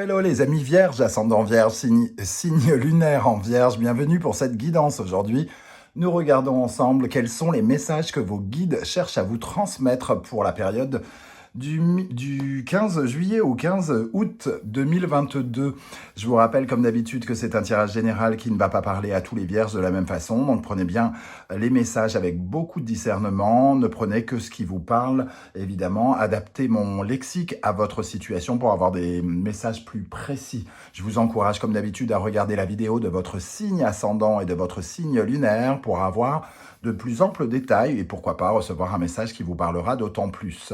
Hello les amis vierges, ascendant vierge, signe lunaire en vierge, bienvenue pour cette guidance. Aujourd'hui, nous regardons ensemble quels sont les messages que vos guides cherchent à vous transmettre pour la période du 15 juillet au 15 août 2022. Je vous rappelle comme d'habitude que c'est un tirage général qui ne va pas parler à tous les vierges de la même façon, donc prenez bien les messages avec beaucoup de discernement, ne prenez que ce qui vous parle, évidemment, adaptez mon lexique à votre situation pour avoir des messages plus précis. Je vous encourage comme d'habitude à regarder la vidéo de votre signe ascendant et de votre signe lunaire pour avoir de plus amples détails et pourquoi pas recevoir un message qui vous parlera d'autant plus.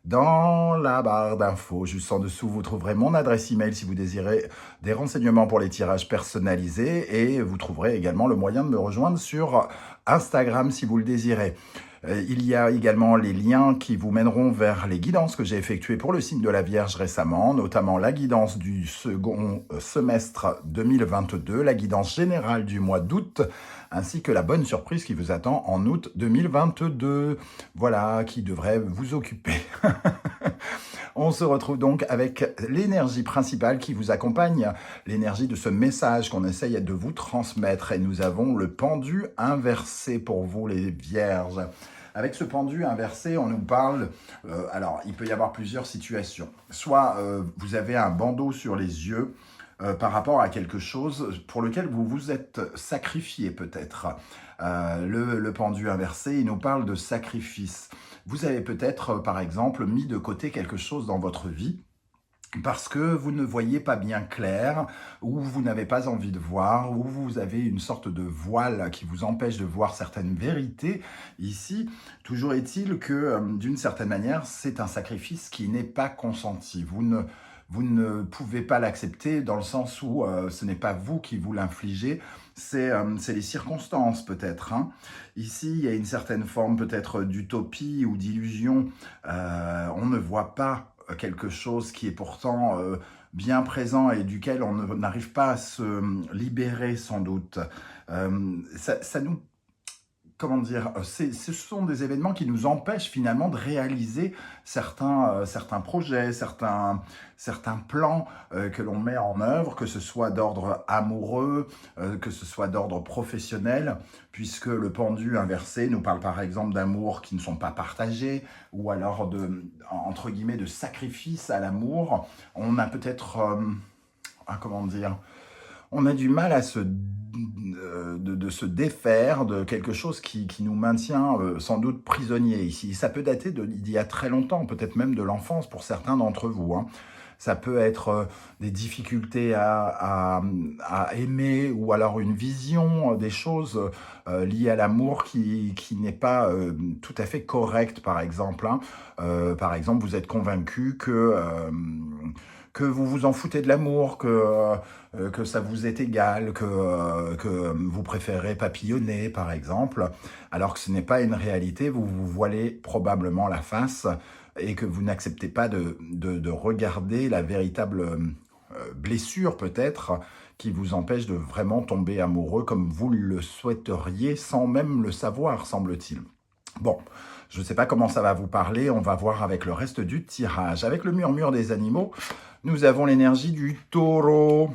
Dans la barre d'infos, juste en dessous, vous trouverez mon adresse email si vous désirez des renseignements pour les tirages personnalisés et vous trouverez également le moyen de me rejoindre sur Instagram si vous le désirez. Il y a également les liens qui vous mèneront vers les guidances que j'ai effectuées pour le signe de la Vierge récemment, notamment la guidance du second semestre 2022, la guidance générale du mois d'août, ainsi que la bonne surprise qui vous attend en août 2022. Voilà, qui devrait vous occuper. On se retrouve donc avec l'énergie principale qui vous accompagne, l'énergie de ce message qu'on essaye de vous transmettre. Et nous avons le pendu inversé pour vous les vierges. Avec ce pendu inversé, on nous parle, alors il peut y avoir plusieurs situations. Soit vous avez un bandeau sur les yeux, par rapport à quelque chose pour lequel vous vous êtes sacrifié peut-être. Le pendu inversé, il nous parle de sacrifice. Vous avez peut-être, par exemple, mis de côté quelque chose dans votre vie parce que vous ne voyez pas bien clair, ou vous n'avez pas envie de voir, ou vous avez une sorte de voile qui vous empêche de voir certaines vérités. Ici, toujours est-il que, d'une certaine manière, c'est un sacrifice qui n'est pas consenti. Vous ne pouvez pas l'accepter dans le sens où ce n'est pas vous qui vous l'infligez, c'est les circonstances peut-être. Hein. Ici, il y a une certaine forme peut-être d'utopie ou d'illusion. On ne voit pas quelque chose qui est pourtant bien présent et duquel on n'arrive pas à se libérer sans doute. Ça nous... Comment dire, ce sont des événements qui nous empêchent finalement de réaliser certains projets, certains plans que l'on met en œuvre, que ce soit d'ordre amoureux, que ce soit d'ordre professionnel, puisque le pendu inversé nous parle par exemple d'amour qui ne sont pas partagés, ou alors entre guillemets, de sacrifice à l'amour. On a peut-être, comment dire, on a du mal à de se défaire de quelque chose qui nous maintient sans doute prisonniers ici. Ça peut dater d'il y a très longtemps, peut-être même de l'enfance pour certains d'entre vous. Hein. Ça peut être des difficultés à aimer ou alors une vision des choses liées à l'amour qui n'est pas tout à fait correcte, par exemple. Hein. Par exemple, vous êtes convaincu que vous vous en foutez de l'amour, que ça vous est égal, que vous préférez papillonner, par exemple, alors que ce n'est pas une réalité, vous vous voilez probablement la face et que vous n'acceptez pas de regarder la véritable blessure, peut-être, qui vous empêche de vraiment tomber amoureux comme vous le souhaiteriez, sans même le savoir, semble-t-il. Bon, je ne sais pas comment ça va vous parler, on va voir avec le reste du tirage. Avec le murmure des animaux, nous avons l'énergie du taureau.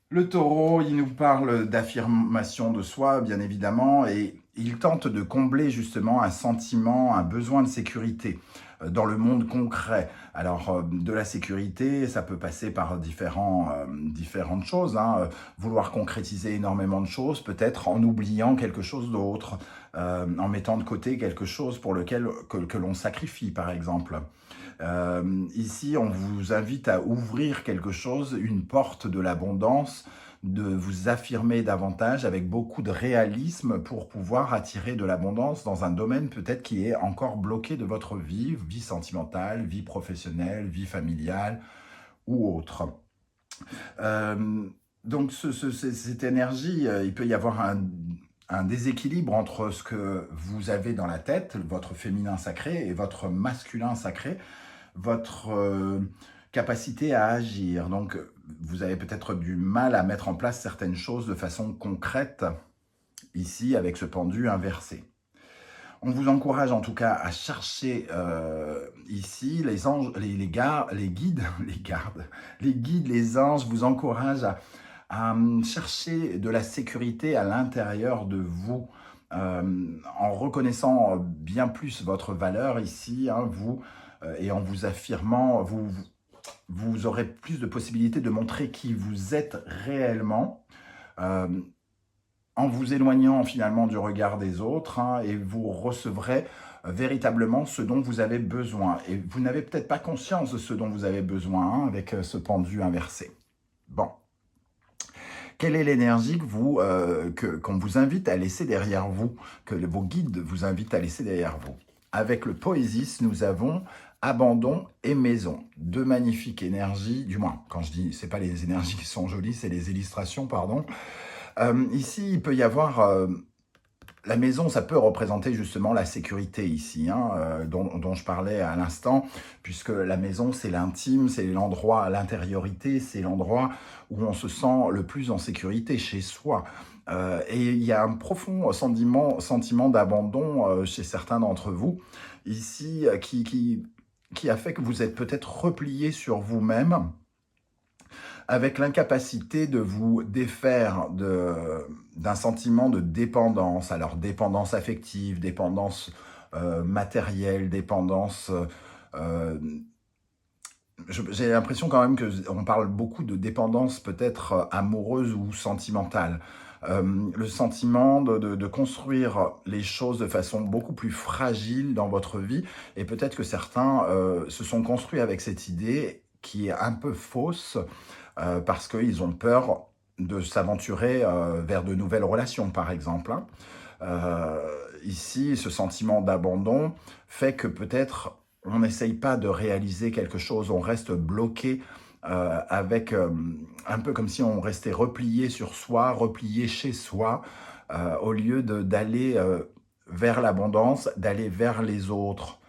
Le taureau, il nous parle d'affirmation de soi, bien évidemment, et il tente de combler justement un sentiment, un besoin de sécurité dans le monde concret. Alors, de la sécurité, ça peut passer par différentes choses. Hein. Vouloir concrétiser énormément de choses, peut-être en oubliant quelque chose d'autre, en mettant de côté quelque chose pour lequel que l'on sacrifie, par exemple. Ici, on vous invite à ouvrir quelque chose, une porte de l'abondance, de vous affirmer davantage avec beaucoup de réalisme pour pouvoir attirer de l'abondance dans un domaine peut-être qui est encore bloqué de votre vie, vie sentimentale, vie professionnelle, vie familiale ou autre. Donc cette énergie, il peut y avoir un déséquilibre entre ce que vous avez dans la tête, votre féminin sacré, et votre masculin sacré, votre capacité à agir. Donc, vous avez peut-être du mal à mettre en place certaines choses de façon concrète, ici, avec ce pendu inversé. On vous encourage en tout cas à chercher ici les anges, les guides, les guides, les anges vous encouragent à chercher de la sécurité à l'intérieur de vous, en reconnaissant bien plus votre valeur ici, hein, vous, et en vous affirmant, vous aurez plus de possibilités de montrer qui vous êtes réellement, euh, en vous éloignant finalement du regard des autres, hein, et vous recevrez véritablement ce dont vous avez besoin. Et vous n'avez peut-être pas conscience de ce dont vous avez besoin, hein, avec ce pendu inversé. Bon. Quelle est l'énergie qu'on vous invite à laisser derrière vous, que vos guides vous invitent à laisser derrière vous? Avec le Poésis, nous avons abandon et maison. Deux magnifiques énergies, du moins, quand je dis, c'est pas les énergies qui sont jolies, c'est les illustrations, pardon. Ici, il peut y avoir... la maison, ça peut représenter justement la sécurité ici, hein, dont je parlais à l'instant, puisque la maison, c'est l'intime, c'est l'endroit, l'intériorité, c'est l'endroit où on se sent le plus en sécurité chez soi. Et il y a un profond sentiment d'abandon chez certains d'entre vous, ici, qui a fait que vous êtes peut-être replié sur vous-même, avec l'incapacité de vous défaire d'un sentiment de dépendance, alors dépendance affective, dépendance matérielle, dépendance... j'ai l'impression quand même qu'on parle beaucoup de dépendance peut-être amoureuse ou sentimentale. Le sentiment de construire les choses de façon beaucoup plus fragile dans votre vie, et peut-être que certains se sont construits avec cette idée qui est un peu fausse, parce qu'ils ont peur de s'aventurer vers de nouvelles relations, par exemple, hein. Ici, ce sentiment d'abandon fait que peut-être on n'essaye pas de réaliser quelque chose, on reste bloqué avec un peu comme si on restait replié sur soi, replié chez soi, au lieu d'aller vers l'abondance, d'aller vers les autres.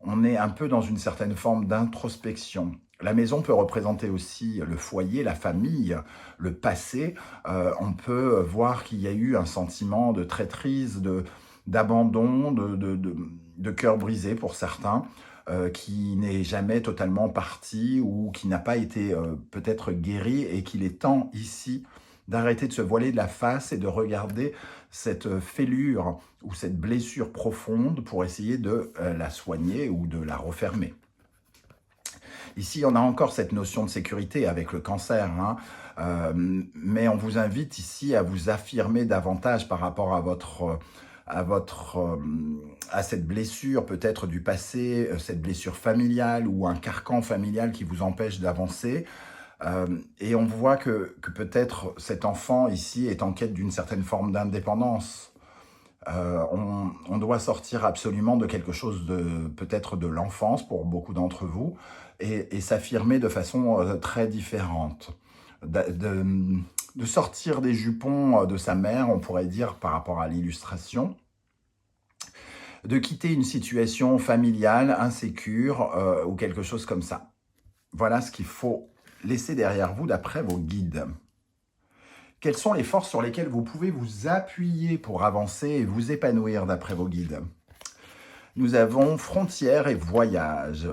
On est un peu dans une certaine forme d'introspection. La maison peut représenter aussi le foyer, la famille, le passé. On peut voir qu'il y a eu un sentiment de traîtrise, d'abandon, de cœur brisé pour certains, qui n'est jamais totalement parti ou qui n'a pas été peut-être guéri, et qu'il est temps ici d'arrêter de se voiler de la face et de regarder cette fêlure ou cette blessure profonde pour essayer de la soigner ou de la refermer. Ici, on a encore cette notion de sécurité avec le cancer, hein, mais on vous invite ici à vous affirmer davantage par rapport à cette blessure peut-être du passé, cette blessure familiale ou un carcan familial qui vous empêche d'avancer. Et on voit que peut-être cet enfant ici est en quête d'une certaine forme d'indépendance. On doit sortir absolument de quelque chose peut-être de l'enfance pour beaucoup d'entre vous, et s'affirmer de façon très différente. De sortir des jupons de sa mère, on pourrait dire par rapport à l'illustration, de quitter une situation familiale, insécure ou quelque chose comme ça. Voilà ce qu'il faut laisser derrière vous d'après vos guides. Quelles sont les forces sur lesquelles vous pouvez vous appuyer pour avancer et vous épanouir d'après vos guides? Nous avons frontières et voyage.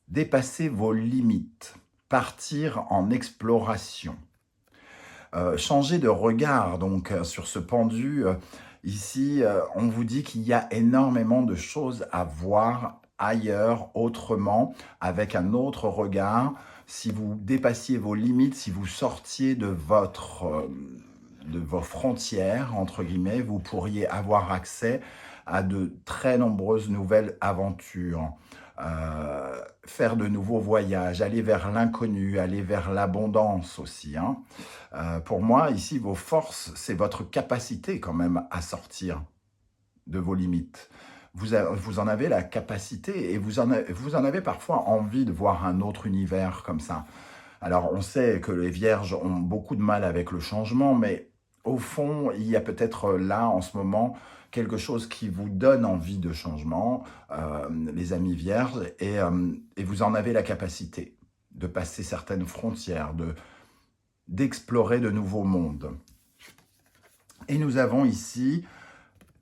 Dépasser vos limites. Partir en exploration. Changer de regard donc sur ce pendu. Ici, on vous dit qu'il y a énormément de choses à voir ailleurs, autrement, avec un autre regard. Si vous dépassiez vos limites, si vous sortiez de vos frontières, entre guillemets, vous pourriez avoir accès à de très nombreuses nouvelles aventures. Faire de nouveaux voyages, aller vers l'inconnu, aller vers l'abondance aussi, hein. Pour moi, ici, vos forces, c'est votre capacité quand même à sortir de vos limites. Vous en avez la capacité, et vous en avez parfois envie de voir un autre univers comme ça. Alors, on sait que les vierges ont beaucoup de mal avec le changement, mais au fond, il y a peut-être là, en ce moment, quelque chose qui vous donne envie de changement, les amis vierges, et vous en avez la capacité de passer certaines frontières, d'explorer de nouveaux mondes. Et nous avons ici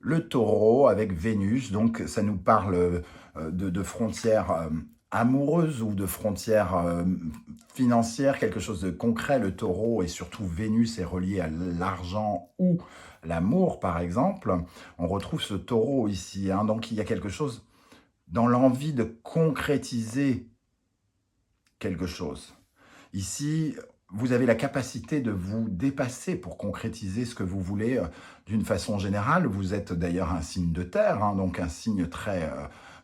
le taureau avec Vénus, donc ça nous parle de frontières amoureuses ou de frontières financières, quelque chose de concret. Le taureau et surtout Vénus est relié à l'argent ou l'amour, par exemple. On retrouve ce taureau ici, hein, donc il y a quelque chose dans l'envie de concrétiser quelque chose. Ici, vous avez la capacité de vous dépasser pour concrétiser ce que vous voulez d'une façon générale. Vous êtes d'ailleurs un signe de terre, hein, donc un signe très,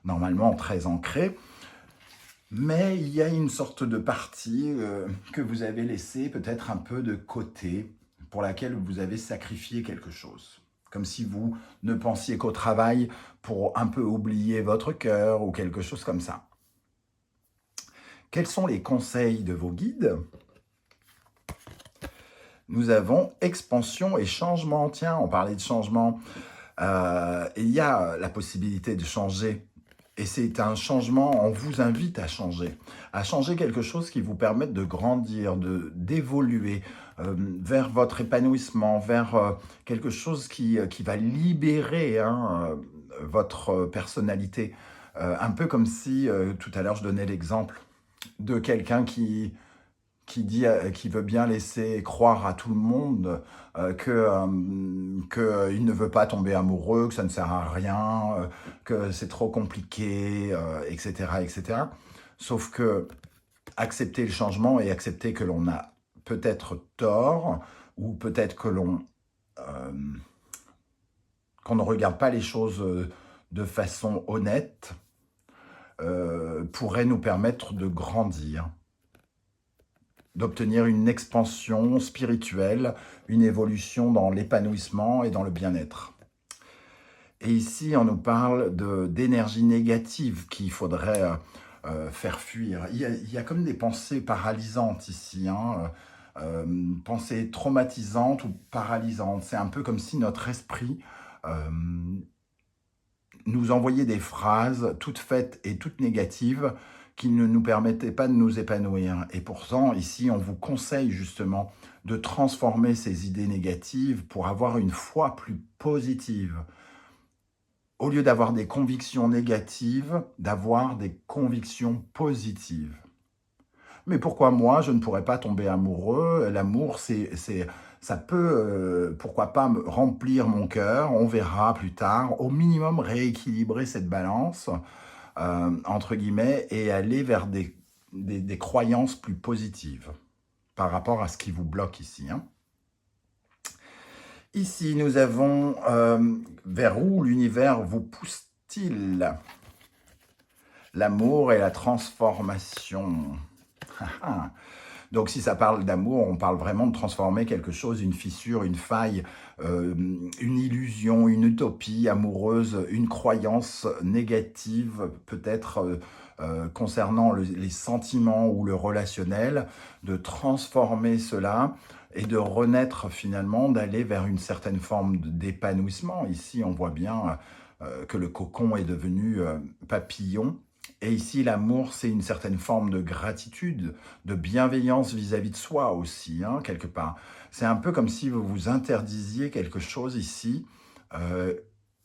normalement très ancré. Mais il y a une sorte de partie que vous avez laissée peut-être un peu de côté, pour laquelle vous avez sacrifié quelque chose. Comme si vous ne pensiez qu'au travail pour un peu oublier votre cœur ou quelque chose comme ça. Quels sont les conseils de vos guides? Nous avons expansion et changement. Tiens, on parlait de changement. Il y a la possibilité de changer. Et c'est un changement, on vous invite à changer quelque chose qui vous permette de grandir, d'évoluer vers votre épanouissement, vers quelque chose qui va libérer votre personnalité. Un peu comme si, tout à l'heure je donnais l'exemple de quelqu'un qui veut bien laisser croire à tout le monde qu'il ne veut pas tomber amoureux, que ça ne sert à rien, que c'est trop compliqué, etc., etc. Sauf que accepter le changement et accepter que l'on a peut-être tort, ou peut-être que qu'on ne regarde pas les choses de façon honnête, pourrait nous permettre de grandir, d'obtenir une expansion spirituelle, une évolution dans l'épanouissement et dans le bien-être. Et ici, on nous parle d'énergie négative qu'il faudrait faire fuir. Il y a comme des pensées paralysantes ici, hein, pensées traumatisantes ou paralysantes. C'est un peu comme si notre esprit nous envoyait des phrases toutes faites et toutes négatives qui ne nous permettaient pas de nous épanouir. Et pourtant, ici, on vous conseille justement de transformer ces idées négatives pour avoir une foi plus positive. Au lieu d'avoir des convictions négatives, d'avoir des convictions positives. Mais pourquoi moi, je ne pourrais pas tomber amoureux? L'amour, ça peut, pourquoi pas, remplir mon cœur. On verra plus tard. Au minimum, rééquilibrer cette balance, entre guillemets, et aller vers des croyances plus positives par rapport à ce qui vous bloque ici. Hein. Ici, nous avons vers où l'univers vous pousse-t-il? L'amour et la transformation. Donc si ça parle d'amour, on parle vraiment de transformer quelque chose, une fissure, une faille, une illusion, une utopie amoureuse, une croyance négative, peut-être concernant les sentiments ou le relationnel, de transformer cela et de renaître finalement, d'aller vers une certaine forme d'épanouissement. Ici, on voit bien que le cocon est devenu papillon. Et ici, l'amour, c'est une certaine forme de gratitude, de bienveillance vis-à-vis de soi aussi, hein, quelque part. C'est un peu comme si vous vous interdisiez quelque chose ici,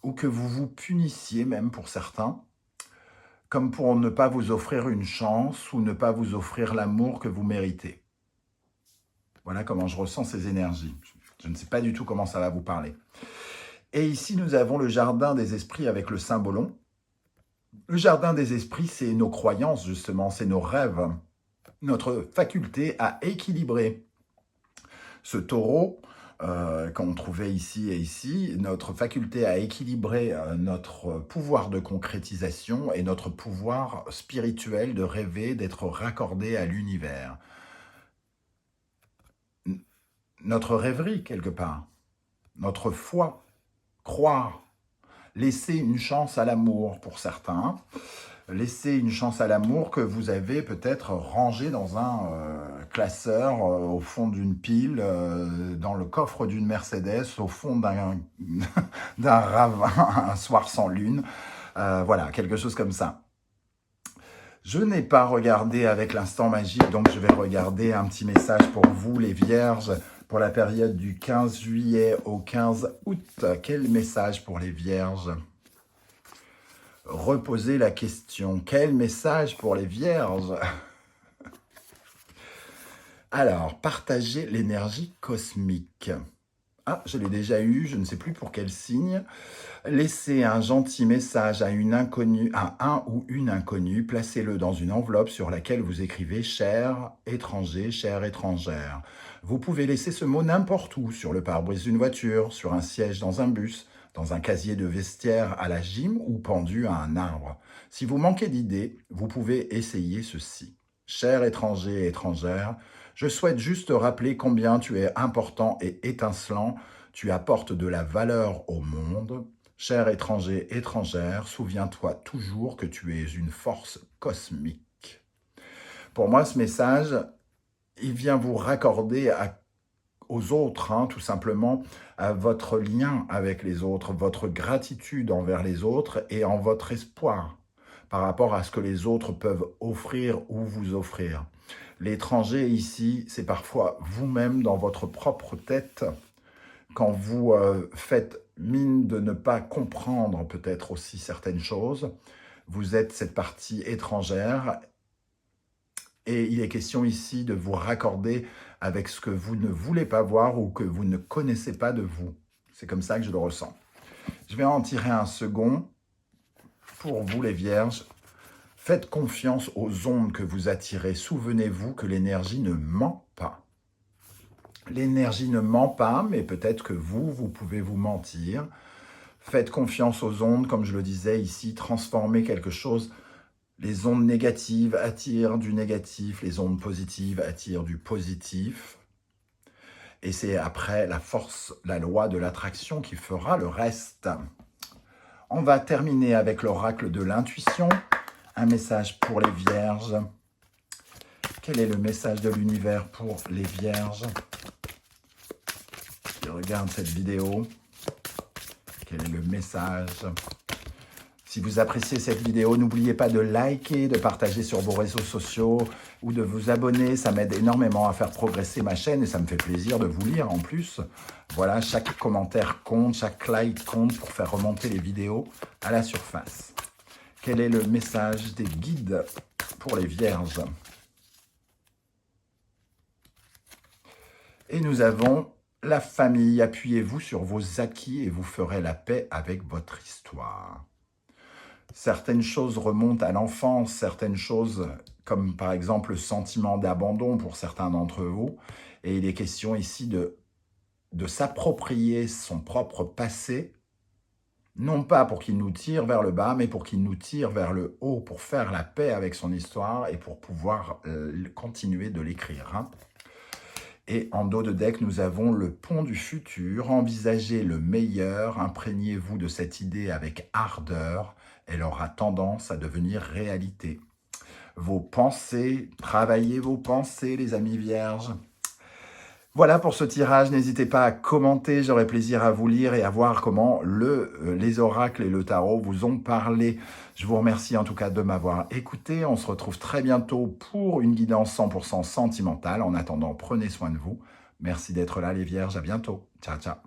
ou que vous vous punissiez même pour certains, comme pour ne pas vous offrir une chance ou ne pas vous offrir l'amour que vous méritez. Voilà comment je ressens ces énergies. Je ne sais pas du tout comment ça va vous parler. Et ici, nous avons le jardin des esprits avec le symbolon. Le jardin des esprits, c'est nos croyances, justement, c'est nos rêves, notre faculté à équilibrer. Ce taureau qu'on trouvait ici et ici, notre faculté à équilibrer notre pouvoir de concrétisation et notre pouvoir spirituel de rêver, d'être raccordé à l'univers. Notre rêverie, quelque part, notre foi, croire, laisser une chance à l'amour pour certains, laisser une chance à l'amour que vous avez peut-être rangé dans un classeur au fond d'une pile, dans le coffre d'une Mercedes, au fond d'un ravin, un soir sans lune. Voilà, quelque chose comme ça. Je n'ai pas regardé avec l'instant magique, donc je vais regarder un petit message pour vous, les vierges. Pour la période du 15 juillet au 15 août, quel message pour les vierges? Reposez la question, quel message pour les vierges? Alors, partagez l'énergie cosmique. Ah, je l'ai déjà eu, je ne sais plus pour quel signe. Laissez un gentil message à une inconnue, à un ou une inconnue. Placez-le dans une enveloppe sur laquelle vous écrivez « cher étranger, chère étrangère ». Vous pouvez laisser ce mot n'importe où, sur le pare-brise d'une voiture, sur un siège dans un bus, dans un casier de vestiaire à la gym ou pendu à un arbre. Si vous manquez d'idées, vous pouvez essayer ceci. Cher étranger et étrangère, je souhaite juste te rappeler combien tu es important et étincelant, tu apportes de la valeur au monde. Cher étranger, étrangère, souviens-toi toujours que tu es une force cosmique. Pour moi, ce message, il vient vous raccorder aux autres, tout simplement, à votre lien avec les autres, votre gratitude envers les autres et en votre espoir par rapport à ce que les autres peuvent offrir ou vous offrir. L'étranger ici, c'est parfois vous-même dans votre propre tête, quand vous faites mine de ne pas comprendre peut-être aussi certaines choses. Vous êtes cette partie étrangère et il est question ici de vous raccorder avec ce que vous ne voulez pas voir ou que vous ne connaissez pas de vous. C'est comme ça que je le ressens. Je vais en tirer un second pour vous les vierges. Faites confiance aux ondes que vous attirez. Souvenez-vous que l'énergie ne ment pas. L'énergie ne ment pas, mais peut-être que vous pouvez vous mentir. Faites confiance aux ondes, comme je le disais ici, transformez quelque chose. Les ondes négatives attirent du négatif, les ondes positives attirent du positif. Et c'est après la force, la loi de l'attraction qui fera le reste. On va terminer avec l'oracle de l'intuition. Un message pour les vierges. Quel est le message de l'univers pour les vierges qui regardent cette vidéo? Quel est le message? Si vous appréciez cette vidéo, n'oubliez pas de liker, de partager sur vos réseaux sociaux ou de vous abonner. Ça m'aide énormément à faire progresser ma chaîne et ça me fait plaisir de vous lire en plus. Voilà, chaque commentaire compte, chaque like compte pour faire remonter les vidéos à la surface. Quel est le message des guides pour les vierges? Et nous avons la famille. Appuyez-vous sur vos acquis et vous ferez la paix avec votre histoire. Certaines choses remontent à l'enfance, certaines choses comme par exemple le sentiment d'abandon pour certains d'entre vous. Et il est question ici de s'approprier son propre passé, non pas pour qu'il nous tire vers le bas, mais pour qu'il nous tire vers le haut, pour faire la paix avec son histoire et pour pouvoir continuer de l'écrire. Et en dos de deck, nous avons le pont du futur. Envisagez le meilleur, imprégnez-vous de cette idée avec ardeur. Elle aura tendance à devenir réalité. Vos pensées, travaillez vos pensées, les amis vierges. Voilà pour ce tirage, n'hésitez pas à commenter, j'aurai plaisir à vous lire et à voir comment les oracles et le tarot vous ont parlé. Je vous remercie en tout cas de m'avoir écouté, on se retrouve très bientôt pour une guidance 100% sentimentale. En attendant, prenez soin de vous. Merci d'être là les vierges, à bientôt. Ciao, ciao.